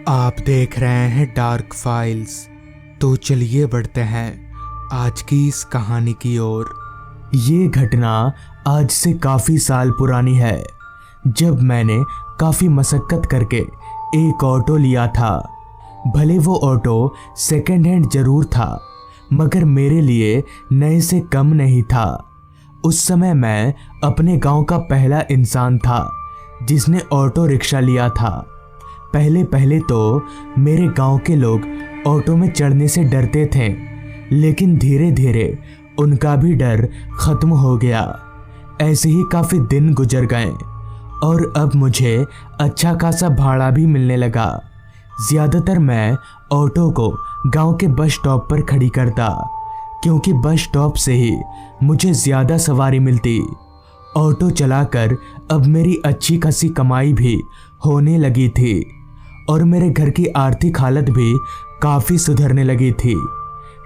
आप देख रहे हैं डार्क फाइल्स। तो चलिए बढ़ते हैं आज की इस कहानी की ओर। ये घटना आज से काफ़ी साल पुरानी है, जब मैंने काफ़ी मशक्क़त करके एक ऑटो लिया था। भले वो ऑटो सेकंड हैंड ज़रूर था, मगर मेरे लिए नए से कम नहीं था। उस समय मैं अपने गांव का पहला इंसान था जिसने ऑटो रिक्शा लिया था। पहले पहले तो मेरे गांव के लोग ऑटो में चढ़ने से डरते थे, लेकिन धीरे धीरे उनका भी डर ख़त्म हो गया। ऐसे ही काफ़ी दिन गुजर गए और अब मुझे अच्छा खासा भाड़ा भी मिलने लगा। ज़्यादातर मैं ऑटो को गांव के बस स्टॉप पर खड़ी करता, क्योंकि बस स्टॉप से ही मुझे ज़्यादा सवारी मिलती। ऑटो चलाकर अब मेरी अच्छी खासी कमाई भी होने लगी थी और मेरे घर की आर्थिक हालत भी काफ़ी सुधरने लगी थी।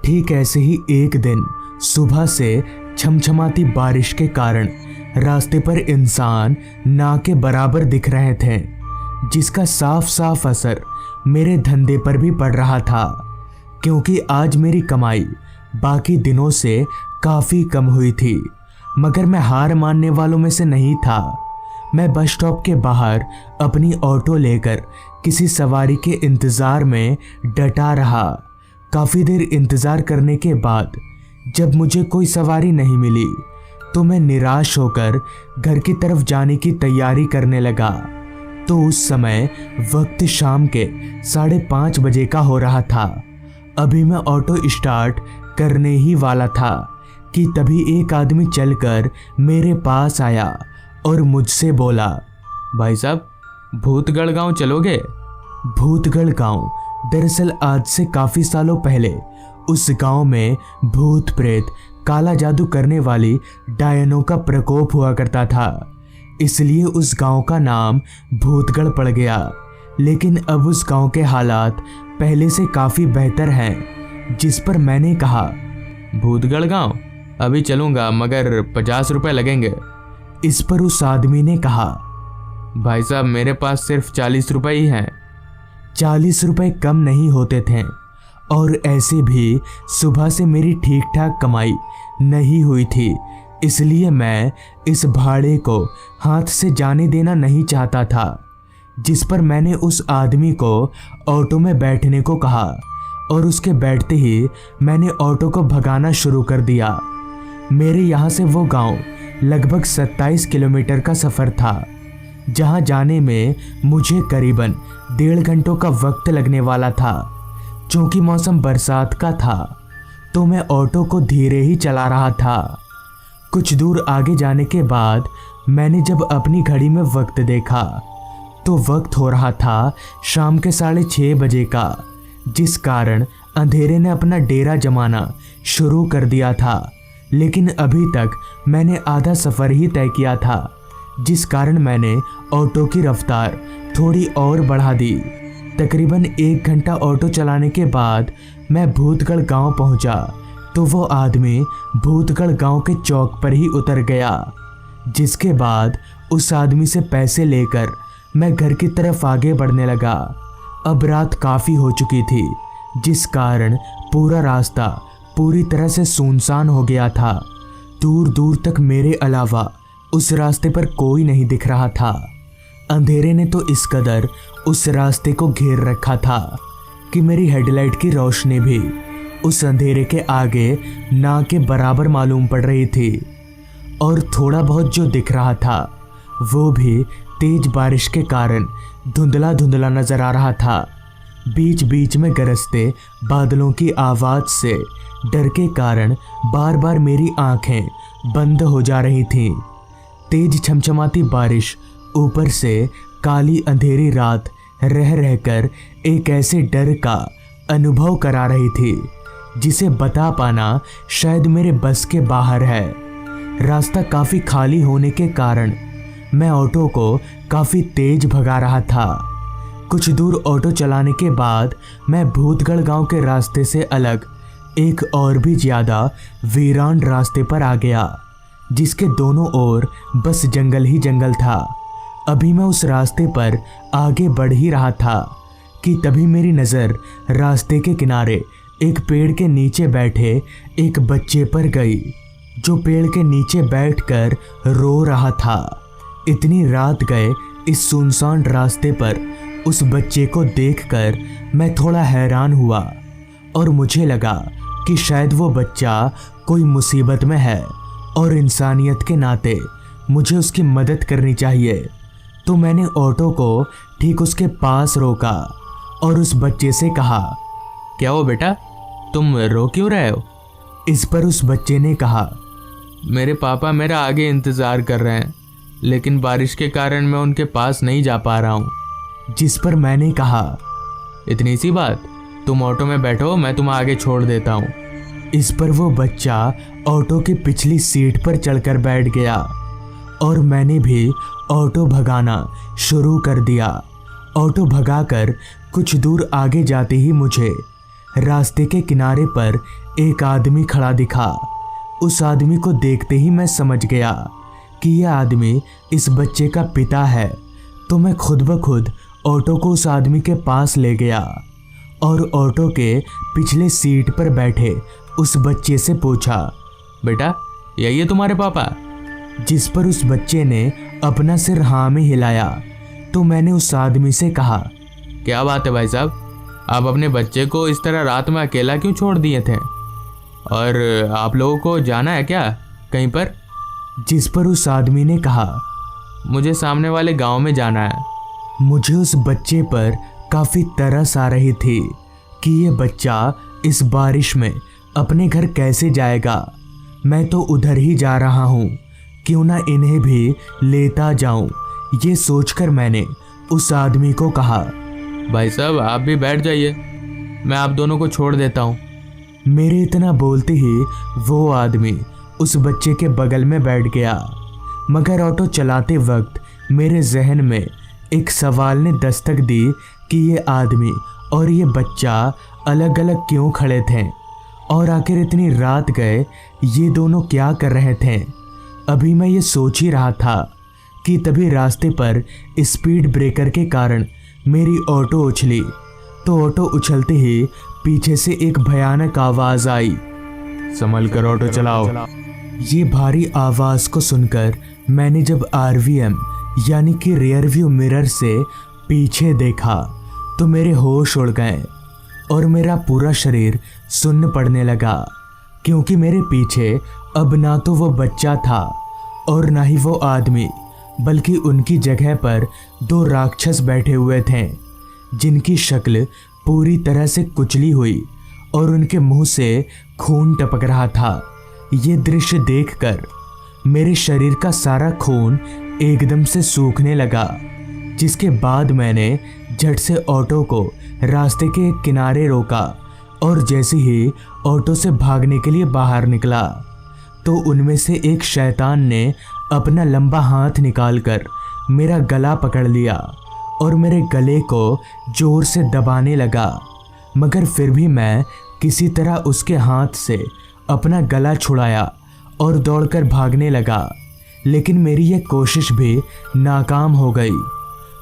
ठीक ऐसे ही एक दिन सुबह से छमछमाती बारिश के कारण रास्ते पर इंसान ना के बराबर दिख रहे थे, जिसका साफ साफ असर मेरे धंधे पर भी पड़ रहा था, क्योंकि आज मेरी कमाई बाकी दिनों से काफ़ी कम हुई थी। मगर मैं हार मानने वालों में से नहीं था। मैं बस स्टॉप के बाहर अपनी ऑटो लेकर किसी सवारी के इंतज़ार में डटा रहा। काफ़ी देर इंतज़ार करने के बाद जब मुझे कोई सवारी नहीं मिली, तो मैं निराश होकर घर की तरफ जाने की तैयारी करने लगा। तो उस समय वक्त शाम के 5:30 बजे का हो रहा था। अभी मैं ऑटो स्टार्ट करने ही वाला था कि तभी एक आदमी चलकर मेरे पास आया और मुझसे बोला, भाई साहब, भूतगढ़ गांव चलोगे? भूतगढ़ गांव दरअसल आज से काफ़ी सालों पहले उस गांव में भूत प्रेत काला जादू करने वाली डायनों का प्रकोप हुआ करता था, इसलिए उस गांव का नाम भूतगढ़ पड़ गया। लेकिन अब उस गांव के हालात पहले से काफ़ी बेहतर हैं। जिस पर मैंने कहा, भूतगढ़ गांव अभी चलूँगा, मगर 50 रुपये लगेंगे। इस पर उस आदमी ने कहा, भाई साहब, मेरे पास सिर्फ 40 रुपये ही हैं। 40 रुपये कम नहीं होते थे, और ऐसे भी सुबह से मेरी ठीक ठाक कमाई नहीं हुई थी, इसलिए मैं इस भाड़े को हाथ से जाने देना नहीं चाहता था। जिस पर मैंने उस आदमी को ऑटो में बैठने को कहा और उसके बैठते ही मैंने ऑटो को भगाना शुरू कर दिया। मेरे यहाँ से वो गांव लगभग 27 किलोमीटर का सफ़र था, जहाँ जाने में मुझे करीबन 1.5 घंटों का वक्त लगने वाला था। चूँकि मौसम बरसात का था, तो मैं ऑटो को धीरे ही चला रहा था। कुछ दूर आगे जाने के बाद मैंने जब अपनी घड़ी में वक्त देखा, तो वक्त हो रहा था शाम के 6:30 बजे का, जिस कारण अंधेरे ने अपना डेरा जमाना शुरू कर दिया था। लेकिन अभी तक मैंने आधा सफ़र ही तय किया था, जिस कारण मैंने ऑटो की रफ्तार थोड़ी और बढ़ा दी। तकरीबन 1 घंटा ऑटो चलाने के बाद मैं भूतगढ़ गांव पहुंचा, तो वो आदमी भूतगढ़ गांव के चौक पर ही उतर गया। जिसके बाद उस आदमी से पैसे लेकर मैं घर की तरफ आगे बढ़ने लगा। अब रात काफ़ी हो चुकी थी, जिस कारण पूरा रास्ता पूरी तरह से सुनसान हो गया था। दूर दूर तक मेरे अलावा उस रास्ते पर कोई नहीं दिख रहा था। अंधेरे ने तो इस कदर उस रास्ते को घेर रखा था कि मेरी हेडलाइट की रोशनी भी उस अंधेरे के आगे ना के बराबर मालूम पड़ रही थी। और थोड़ा बहुत जो दिख रहा था, वो भी तेज बारिश के कारण धुंधला धुंधला नजर आ रहा था। बीच बीच में गरजते बादलों की आवाज़ से डर के कारण बार बार मेरी आंखें बंद हो जा रही थीं। तेज छमछमाती बारिश ऊपर से काली अंधेरी रात रह रहकर एक ऐसे डर का अनुभव करा रही थी, जिसे बता पाना शायद मेरे बस के बाहर है। रास्ता काफ़ी खाली होने के कारण मैं ऑटो को काफ़ी तेज भगा रहा था। कुछ दूर ऑटो चलाने के बाद मैं भूतगढ़ गांव के रास्ते से अलग एक और भी ज़्यादा वीरान रास्ते पर आ गया, जिसके दोनों ओर बस जंगल ही जंगल था। अभी मैं उस रास्ते पर आगे बढ़ ही रहा था कि तभी मेरी नज़र रास्ते के किनारे एक पेड़ के नीचे बैठे एक बच्चे पर गई, जो पेड़ के नीचे बैठकर रो रहा था। इतनी रात गए इस सुनसान रास्ते पर उस बच्चे को देखकर मैं थोड़ा हैरान हुआ और मुझे लगा कि शायद वो बच्चा कोई मुसीबत में है और इंसानियत के नाते मुझे उसकी मदद करनी चाहिए। तो मैंने ऑटो को ठीक उसके पास रोका और उस बच्चे से कहा, क्या हो बेटा, तुम रो क्यों रहे हो? इस पर उस बच्चे ने कहा, मेरे पापा मेरा आगे इंतज़ार कर रहे हैं, लेकिन बारिश के कारण मैं उनके पास नहीं जा पा रहा हूँ। जिस पर मैंने कहा, इतनी सी बात, तुम ऑटो में बैठो, मैं तुम्हें आगे छोड़ देता हूँ। इस पर वो बच्चा ऑटो की पिछली सीट पर चढ़कर बैठ गया और मैंने भी ऑटो भगाना शुरू कर दिया। ऑटो भगाकर कुछ दूर आगे जाते ही मुझे रास्ते के किनारे पर एक आदमी खड़ा दिखा। उस आदमी को देखते ही मैं समझ गया कि यह आदमी इस बच्चे का पिता है। तो मैं खुद ब खुद ऑटो को उस आदमी के पास ले गया और ऑटो के पिछले सीट पर बैठे उस बच्चे से पूछा, बेटा यही है तुम्हारे पापा? जिस पर उस बच्चे ने अपना सिर हाँ में हिलाया। तो मैंने उस आदमी से कहा, क्या बात है भाई साहब, आप अपने बच्चे को इस तरह रात में अकेला क्यों छोड़ दिए थे? और आप लोगों को जाना है क्या कहीं पर? जिस पर उस आदमी ने कहा, मुझे सामने वाले गांव में जाना है। मुझे उस बच्चे पर काफ़ी तरस आ रही थी कि ये बच्चा इस बारिश में अपने घर कैसे जाएगा। मैं तो उधर ही जा रहा हूँ, क्यों ना इन्हें भी लेता जाऊँ। ये सोचकर मैंने उस आदमी को कहा, भाई साहब आप भी बैठ जाइए, मैं आप दोनों को छोड़ देता हूँ। मेरे इतना बोलते ही वो आदमी उस बच्चे के बगल में बैठ गया। मगर ऑटो चलाते वक्त मेरे जहन में एक सवाल ने दस्तक दी कि ये आदमी और ये बच्चा अलग अलग क्यों खड़े थे और आखिर इतनी रात गए ये दोनों क्या कर रहे थे। अभी मैं ये सोच ही रहा था कि तभी रास्ते पर स्पीड ब्रेकर के कारण मेरी ऑटो उछली। तो ऑटो उछलते ही पीछे से एक भयानक आवाज़ आई, संभल कर ऑटो चलाओ। ये भारी आवाज़ को सुनकर मैंने जब RVM यानी कि रियर व्यू मिरर से पीछे देखा तो मेरे होश उड़ गए और मेरा पूरा शरीर सुन्न पड़ने लगा, क्योंकि मेरे पीछे अब ना तो वो बच्चा था और ना ही वो आदमी, बल्कि उनकी जगह पर दो राक्षस बैठे हुए थे, जिनकी शक्ल पूरी तरह से कुचली हुई और उनके मुंह से खून टपक रहा था। ये दृश्य देखकर मेरे शरीर का सारा खून एकदम से सूखने लगा, जिसके बाद मैंने झट से ऑटो को रास्ते के एक किनारे रोका और जैसे ही ऑटो से भागने के लिए बाहर निकला तो उनमें से एक शैतान ने अपना लंबा हाथ निकालकर मेरा गला पकड़ लिया और मेरे गले को जोर से दबाने लगा। मगर फिर भी मैं किसी तरह उसके हाथ से अपना गला छुड़ाया और दौड़कर भागने लगा, लेकिन मेरी यह कोशिश भी नाकाम हो गई।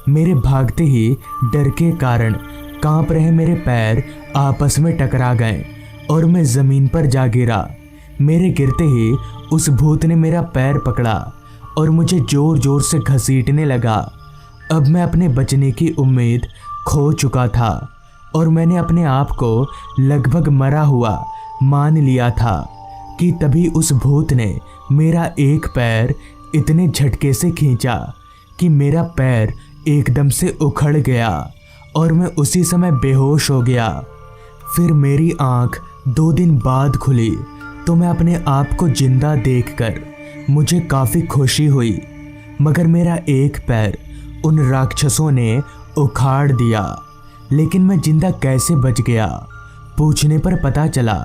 मेरे भागते ही डर के कारण कांप रहे मेरे पैर आपस में टकरा गए और मैं ज़मीन पर जा गिरा। मेरे गिरते ही उस भूत ने मेरा पैर पकड़ा और मुझे जोर जोर से घसीटने लगा। अब मैं अपने बचने की उम्मीद खो चुका था और मैंने अपने आप को लगभग मरा हुआ मान लिया था कि तभी उस भूत ने मेरा एक पैर इतने झटके से खींचा कि मेरा पैर एकदम से उखड़ गया और मैं उसी समय बेहोश हो गया। फिर मेरी आंख 2 दिन बाद खुली तो मैं अपने आप को जिंदा देखकर मुझे काफ़ी खुशी हुई, मगर मेरा एक पैर उन राक्षसों ने उखाड़ दिया। लेकिन मैं जिंदा कैसे बच गया? पूछने पर पता चला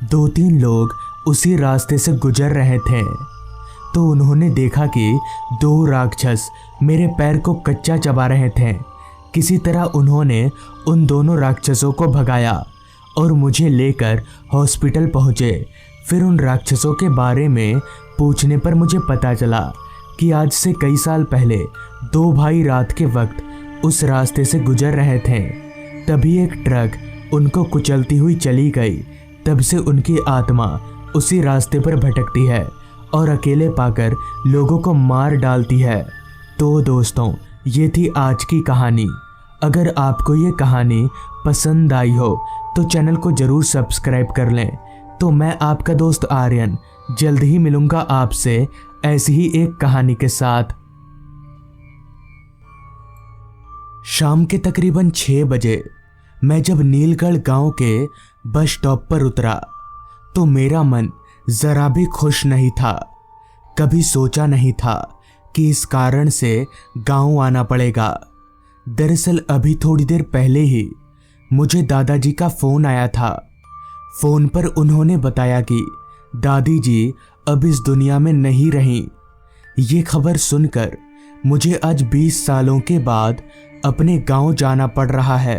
2-3 लोग उसी रास्ते से गुजर रहे थे, तो उन्होंने देखा कि 2 राक्षस मेरे पैर को कच्चा चबा रहे थे। किसी तरह उन्होंने उन दोनों राक्षसों को भगाया और मुझे लेकर हॉस्पिटल पहुँचे। फिर उन राक्षसों के बारे में पूछने पर मुझे पता चला कि आज से कई साल पहले 2 भाई रात के वक्त उस रास्ते से गुजर रहे थे। तभी एक ट्रक उनको कुचलती हुई चली गई। तब से उनकी आत्मा उसी रास्ते पर भटकती है और अकेले पाकर लोगों को मार डालती है। तो दोस्तों, ये थी आज की कहानी। अगर आपको ये कहानी पसंद आई हो तो चैनल को ज़रूर सब्सक्राइब कर लें। तो मैं आपका दोस्त आर्यन जल्द ही मिलूंगा आपसे ऐसी ही एक कहानी के साथ। शाम के तकरीबन 6 बजे मैं जब नीलगढ़ गांव के बस स्टॉप पर उतरा तो मेरा मन जरा भी खुश नहीं था। कभी सोचा नहीं था कि इस कारण से गांव आना पड़ेगा। दरअसल अभी थोड़ी देर पहले ही मुझे दादाजी का फ़ोन आया था। फ़ोन पर उन्होंने बताया कि दादी जी अब इस दुनिया में नहीं रहीं। ये खबर सुनकर मुझे आज 20 सालों के बाद अपने गांव जाना पड़ रहा है,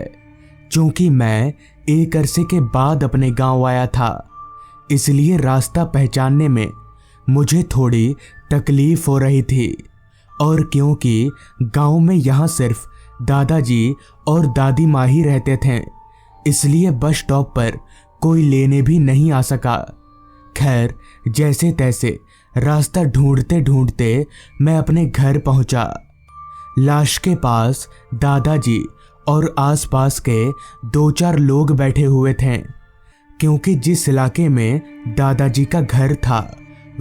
क्योंकि मैं एक अरसे के बाद अपने गांव आया था। इसलिए रास्ता पहचानने में मुझे थोड़ी तकलीफ हो रही थी। और क्योंकि गांव में यहाँ सिर्फ दादाजी और दादी माँ ही रहते थे, इसलिए बस स्टॉप पर कोई लेने भी नहीं आ सका। खैर, जैसे तैसे रास्ता ढूंढते ढूंढते मैं अपने घर पहुंचा। लाश के पास दादाजी और आसपास के 2-4 लोग बैठे हुए थे, क्योंकि जिस इलाके में दादाजी का घर था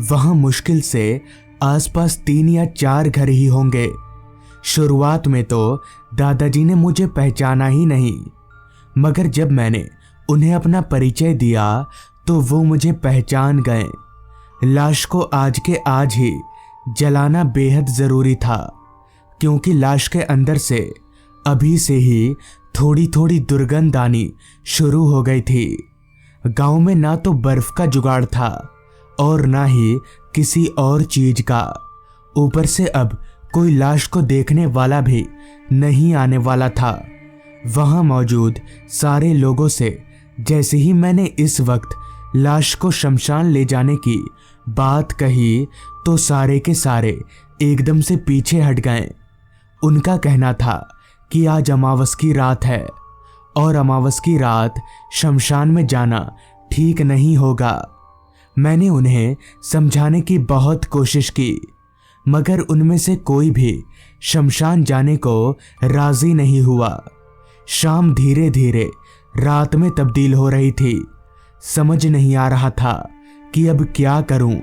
वहाँ मुश्किल से आसपास 3 या 4 घर ही होंगे। शुरुआत में तो दादाजी ने मुझे पहचाना ही नहीं, मगर जब मैंने उन्हें अपना परिचय दिया तो वो मुझे पहचान गए। लाश को आज के आज ही जलाना बेहद ज़रूरी था, क्योंकि लाश के अंदर से अभी से ही थोड़ी थोड़ी दुर्गंध आनी शुरू हो गई थी। गांव में ना तो बर्फ का जुगाड़ था और ना ही किसी और चीज का। ऊपर से अब कोई लाश को देखने वाला भी नहीं आने वाला था। वहां मौजूद सारे लोगों से जैसे ही मैंने इस वक्त लाश को शमशान ले जाने की बात कही तो सारे के सारे एकदम से पीछे हट गए। उनका कहना था कि आज अमावस की रात है और अमावस की रात शमशान में जाना ठीक नहीं होगा। मैंने उन्हें समझाने की बहुत कोशिश की, मगर उनमें से कोई भी शमशान जाने को राजी नहीं हुआ। शाम धीरे धीरे रात में तब्दील हो रही थी। समझ नहीं आ रहा था कि अब क्या करूं,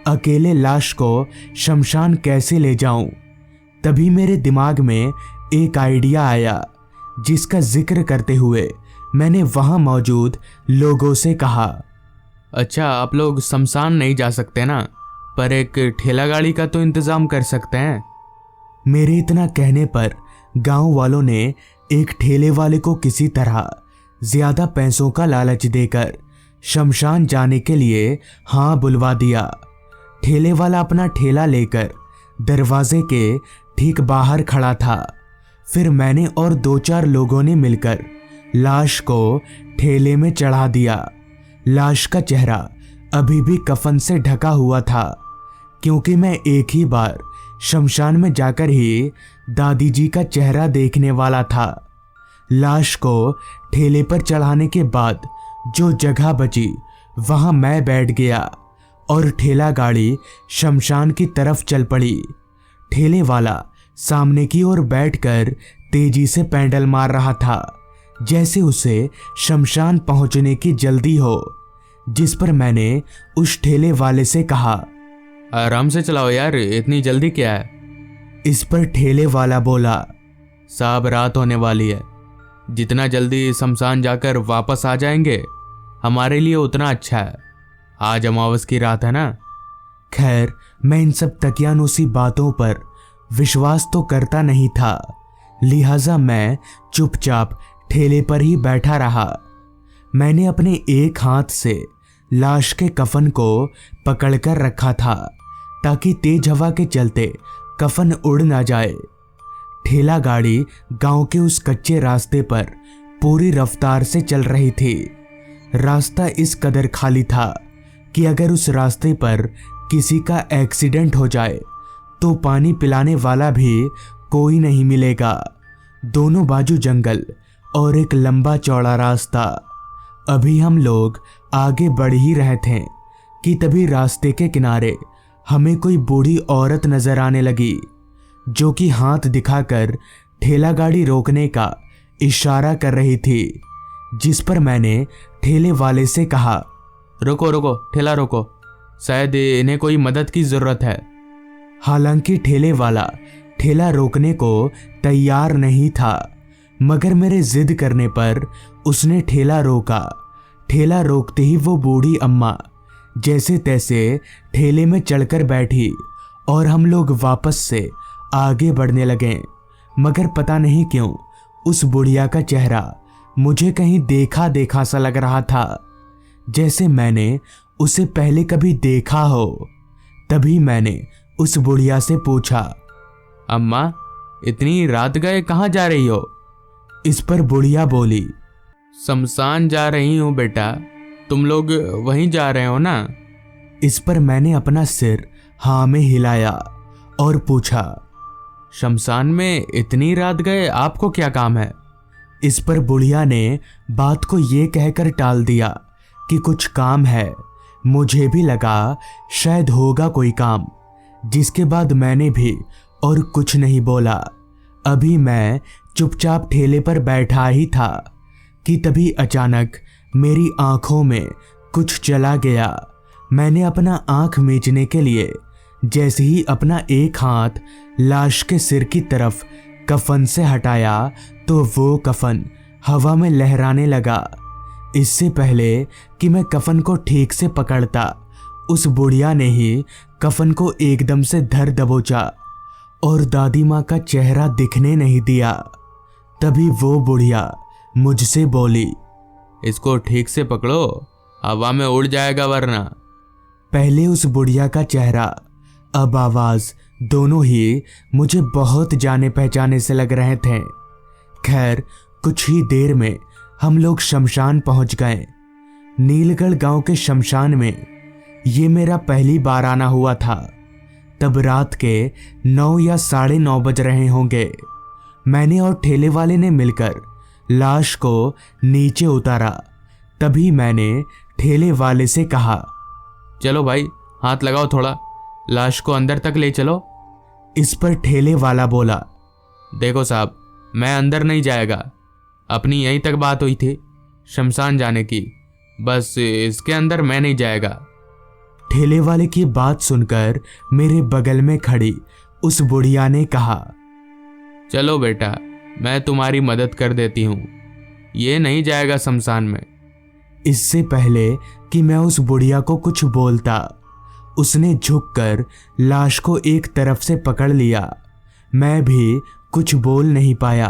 अकेले लाश को शमशान कैसे ले जाऊं। तभी मेरे दिमाग में एक आइडिया आया, जिसका जिक्र करते हुए मैंने वहां मौजूद लोगों से कहा, अच्छा, आप लोग शमशान नहीं जा सकते ना, पर एक ठेला गाड़ी का तो इंतज़ाम कर सकते हैं। मेरे इतना कहने पर गांव वालों ने एक ठेले वाले को किसी तरह ज़्यादा पैसों का लालच देकर शमशान जाने के लिए हाँ बुलवा दिया। ठेले वाला अपना ठेला लेकर दरवाजे के ठीक बाहर खड़ा था। फिर मैंने और 2-4 लोगों ने मिलकर लाश को ठेले में चढ़ा दिया। लाश का चेहरा अभी भी कफन से ढका हुआ था, क्योंकि मैं एक ही बार शमशान में जाकर ही दादी जी का चेहरा देखने वाला था। लाश को ठेले पर चढ़ाने के बाद जो जगह बची वहां मैं बैठ गया और ठेला गाड़ी शमशान की तरफ चल पड़ी। ठेले वाला सामने की ओर बैठकर तेजी से पैडल मार रहा था, जैसे उसे शमशान पहुंचने की जल्दी हो। जिस पर मैंने उस ठेले वाले से कहा, आराम से चलाओ यार, इतनी जल्दी क्या है। इस पर ठेले वाला बोला, साहब रात होने वाली है, जितना जल्दी शमशान जाकर वापस आ जाएंगे हमारे लिए उतना अच्छा है। आज अमावस की रात है ना। खैर, मैं इन सब तकियानुसी बातों पर विश्वास तो करता नहीं था, लिहाजा मैं चुपचाप ठेले पर ही बैठा रहा। मैंने अपने एक हाथ से लाश के कफन को पकड़कर रखा था, ताकि तेज हवा के चलते कफन उड़ ना जाए। ठेला गाड़ी गांव के उस कच्चे रास्ते पर पूरी रफ्तार से चल रही थी। रास्ता इस कदर खाली था कि अगर उस रास्ते पर किसी का एक्सीडेंट हो जाए तो पानी पिलाने वाला भी कोई नहीं मिलेगा। दोनों बाजू जंगल और एक लंबा चौड़ा रास्ता। अभी हम लोग आगे बढ़ ही रहे थे कि तभी रास्ते के किनारे हमें कोई बूढ़ी औरत नजर आने लगी, जो कि हाथ दिखाकर ठेला गाड़ी रोकने का इशारा कर रही थी। जिस पर मैंने ठेले वाले से कहा, रुको रुको, ठेला रोको, शायद इन्हें कोई मदद की ज़रूरत है। हालांकि ठेले वाला ठेला रोकने को तैयार नहीं था, मगर मेरे जिद करने पर उसने ठेला रोका। ठेला रोकते ही वो बूढ़ी अम्मा जैसे तैसे ठेले में चढ़कर बैठी और हम लोग वापस से आगे बढ़ने लगे। मगर पता नहीं क्यों उस बुढ़िया का चेहरा मुझे कहीं देखा देखा सा लग रहा था, जैसे मैंने उसे पहले कभी देखा हो। तभी मैंने उस बुढ़िया से पूछा, अम्मा, इतनी रात गए कहाँ जा रही हो? इस पर बुढ़िया बोली, शमशान जा रही हूँ बेटा, तुम लोग वहीं जा रहे हो ना? इस पर मैंने अपना सिर हाँ में हिलाया और पूछा, शमशान में इतनी रात गए आपको क्या काम है? इस पर बुढ़िया ने बात को ये कहकर टाल दिया कि कुछ काम है। मुझे भी लगा शायद होगा कोई काम, जिसके बाद मैंने भी और कुछ नहीं बोला। अभी मैं चुपचाप ठेले पर बैठा ही था कि तभी अचानक मेरी आंखों में कुछ चला गया। मैंने अपना आंख मीचने के लिए जैसे ही अपना एक हाथ लाश के सिर की तरफ कफन से हटाया तो वो कफन हवा में लहराने लगा। इससे पहले कि मैं कफन को ठीक से पकड़ता, उस बुढ़िया ने ही कफन को एकदम से धर दबोचा और दादी माँ का चेहरा दिखने नहीं दिया। तभी वो बुढ़िया मुझसे बोली, इसको ठीक से पकड़ो, हवा में उड़ जाएगा वरना। पहले उस बुढ़िया का चेहरा, अब आवाज, दोनों ही मुझे बहुत जाने पहचाने से लग रहे थे। खैर, कुछ ही देर में हम लोग शमशान पहुंच गए। नीलगढ़ गांव के शमशान में ये मेरा पहली बार आना हुआ था। तब रात के 9 या 9:30 बज रहे होंगे। मैंने और ठेले वाले ने मिलकर लाश को नीचे उतारा। तभी मैंने ठेले वाले से कहा, चलो भाई, हाथ लगाओ थोड़ा, लाश को अंदर तक ले चलो। इस पर ठेले वाला बोला, देखो साहब, मैं अंदर नहीं जाएगा, अपनी यहीं तक बात हुई थी शमशान जाने की, बस इसके अंदर मैं नहीं जाएगा। ठेले वाले की बात सुनकर मेरे बगल में खड़ी उस बुढ़िया ने कहा, चलो बेटा, मैं तुम्हारी मदद कर देती हूँ, ये नहीं जाएगा शमशान में। इससे पहले कि मैं उस बुढ़िया को कुछ बोलता, उसने झुककर लाश को एक तरफ से पकड़ लिया। मैं भी कुछ बोल नहीं पाया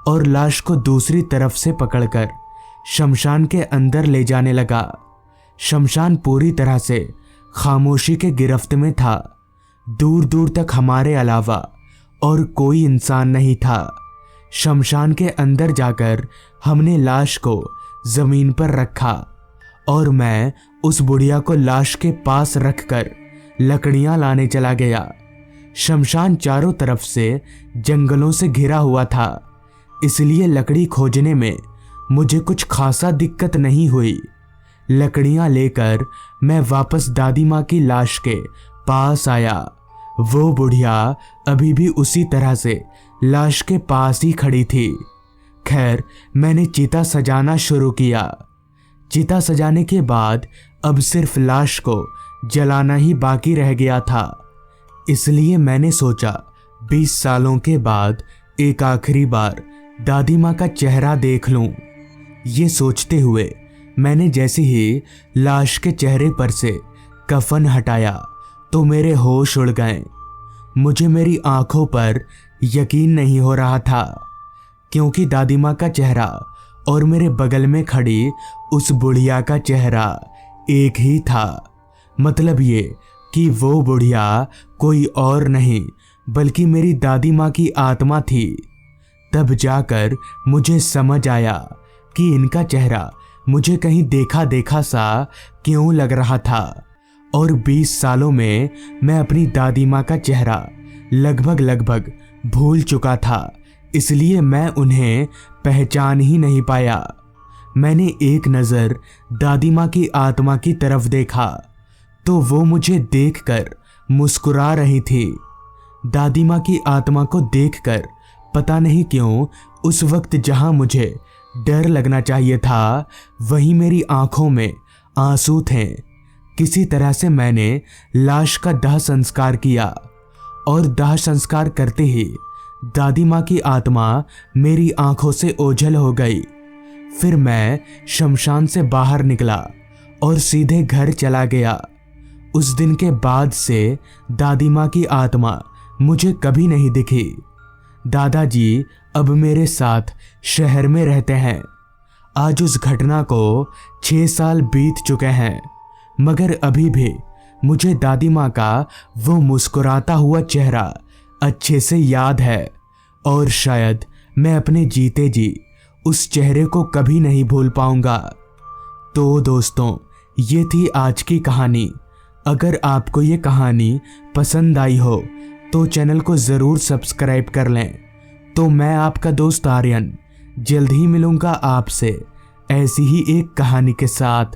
और लाश को दूसरी तरफ से पकड़कर शमशान के अंदर ले जाने लगा। शमशान पूरी तरह से खामोशी के गिरफ्त में था। दूर दूर तक हमारे अलावा और कोई इंसान नहीं था। शमशान के अंदर जाकर हमने लाश को जमीन पर रखा और मैं उस बुढ़िया को लाश के पास रखकर लकड़ियां लाने चला गया। शमशान चारों तरफ से जंगलों से घिरा हुआ था, इसलिए लकड़ी खोजने में मुझे कुछ खासा दिक्कत नहीं हुई। लकड़ियां लेकर मैं वापस दादी माँ की लाश के पास आया। वो बुढ़िया अभी भी उसी तरह से लाश के पास ही खड़ी थी। खैर, मैंने चिता सजाना शुरू किया। चिता सजाने के बाद अब सिर्फ लाश को जलाना ही बाकी रह गया था। इसलिए मैंने सोचा 20 सालों के बाद एक आखिरी बार दादी माँ का चेहरा देख लूं। ये सोचते हुए मैंने जैसे ही लाश के चेहरे पर से कफन हटाया तो मेरे होश उड़ गए। मुझे मेरी आंखों पर यकीन नहीं हो रहा था, क्योंकि दादी माँ का चेहरा और मेरे बगल में खड़ी उस बुढ़िया का चेहरा एक ही था। मतलब ये कि वो बुढ़िया कोई और नहीं बल्कि मेरी दादी माँ की आत्मा थी। तब जाकर मुझे समझ आया कि इनका चेहरा मुझे कहीं देखा देखा सा क्यों लग रहा था, और 20 सालों में मैं अपनी दादी माँ का चेहरा लगभग भूल चुका था। इसलिए मैं उन्हें पहचान ही नहीं पाया। मैंने एक नज़र दादी माँ की आत्मा की तरफ देखा तो वो मुझे देखकर मुस्कुरा रही थी। दादी माँ की आत्मा को देखकर पता नहीं क्यों उस वक्त जहाँ मुझे डर लगना चाहिए था वहीं मेरी आंखों में आंसू थे। किसी तरह से मैंने लाश का दाह संस्कार किया और दाह संस्कार करते ही दादी माँ की आत्मा मेरी आंखों से ओझल हो गई। फिर मैं शमशान से बाहर निकला और सीधे घर चला गया। उस दिन के बाद से दादी माँ की आत्मा मुझे कभी नहीं दिखी। दादाजी अब मेरे साथ शहर में रहते हैं। आज उस घटना को 6 साल बीत चुके हैं, मगर अभी भी मुझे दादी माँ का वो मुस्कुराता हुआ चेहरा अच्छे से याद है और शायद मैं अपने जीते जी उस चेहरे को कभी नहीं भूल पाऊंगा। तो दोस्तों, ये थी आज की कहानी। अगर आपको ये कहानी पसंद आई हो तो चैनल को ज़रूर सब्सक्राइब कर लें। तो मैं आपका दोस्त आर्यन जल्द ही मिलूंगा आपसे ऐसी ही एक कहानी के साथ।